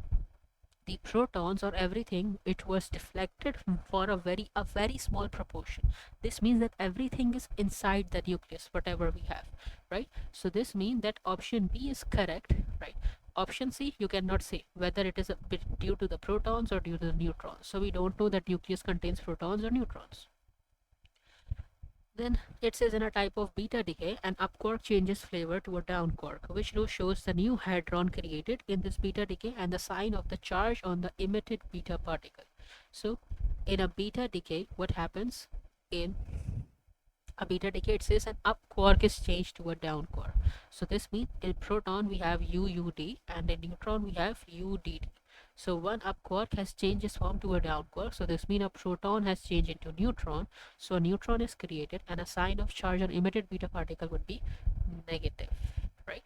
the protons or everything, it was deflected for a very small proportion. This means that everything is inside the nucleus, whatever we have, right? So this means that option B is correct, right? Option C, you cannot say whether it is a bit due to the protons or due to the neutrons. So we don't know that nucleus contains protons or neutrons. Then it says in a type of beta decay, an up quark changes flavor to a down quark, which now shows the new hadron created in this beta decay and the sign of the charge on the emitted beta particle. So in a beta decay, what happens in a beta decay? It says an up quark is changed to a down quark. So this means in proton we have UUD and in neutron we have UDD. So one up quark has changed its form to a down quark. So this means a proton has changed into neutron. So a neutron is created and a sign of charge on emitted beta particle would be negative, right?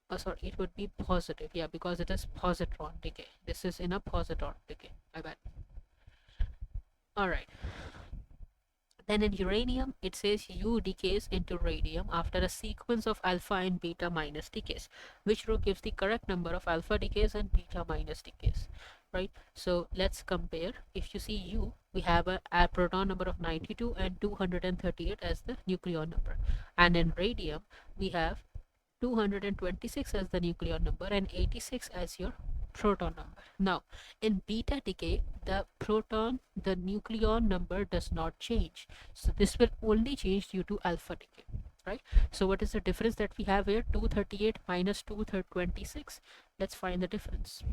Oh, sorry, it would be positive. Yeah, because it is positron decay. This is in a positron decay. My bad. All right. Then in uranium, it says U decays into radium after a sequence of alpha and beta minus decays, which row gives the correct number of alpha decays and beta minus decays, right? So let's compare. If you see U, we have a proton number of 92 and 238 as the nucleon number. And in radium, we have 226 as the nucleon number and 86 as your proton number. Now in beta decay, the nucleon number does not change, so this will only change due to alpha decay, right? So what is the difference that we have here? 238 minus 226. Let's find the difference.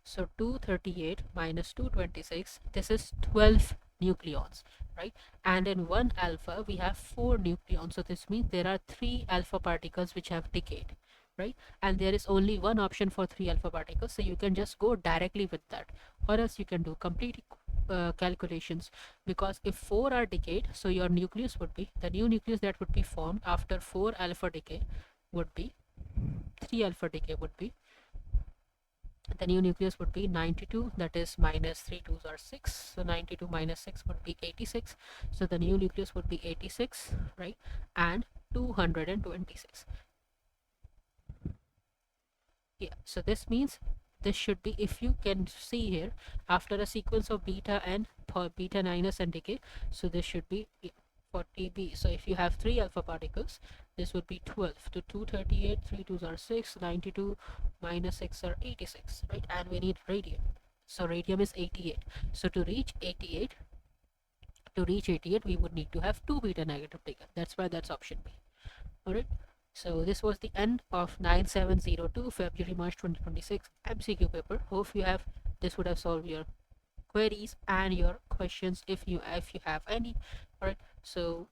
So 238 minus 226, this is 12 nucleons, right? And in one alpha we have 4 nucleons, so this means there are 3 alpha particles which have decayed, right? And there is only one option for 3 alpha particles, so you can just go directly with that, or else you can do complete calculations, because if 4 are decayed, so your nucleus would be, the new nucleus that would be formed after 4 alpha decay would be 3 alpha decay would be, the new nucleus would be 92, that is minus 3 2s are 6, so 92 minus 6 would be 86, so the new nucleus would be 86, right? And 226. Yeah, so this means this should be, if you can see here, after a sequence of beta and beta minus and decay, so this should be 40b. So if you have 3 alpha particles, this would be 12 to 238, 3 2s are 6, 92 minus 6 are 86, right? And we need radium, so radium is 88. So to reach 88, we would need to have 2 beta negative decay. That's why that's option B. All right. So this was the end of 9702 February March 2026 MCQ paper. Hope you have, this would have solved your queries and your questions if you have any. All right, so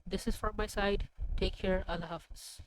this is from my side. Take care. Allah Hafiz.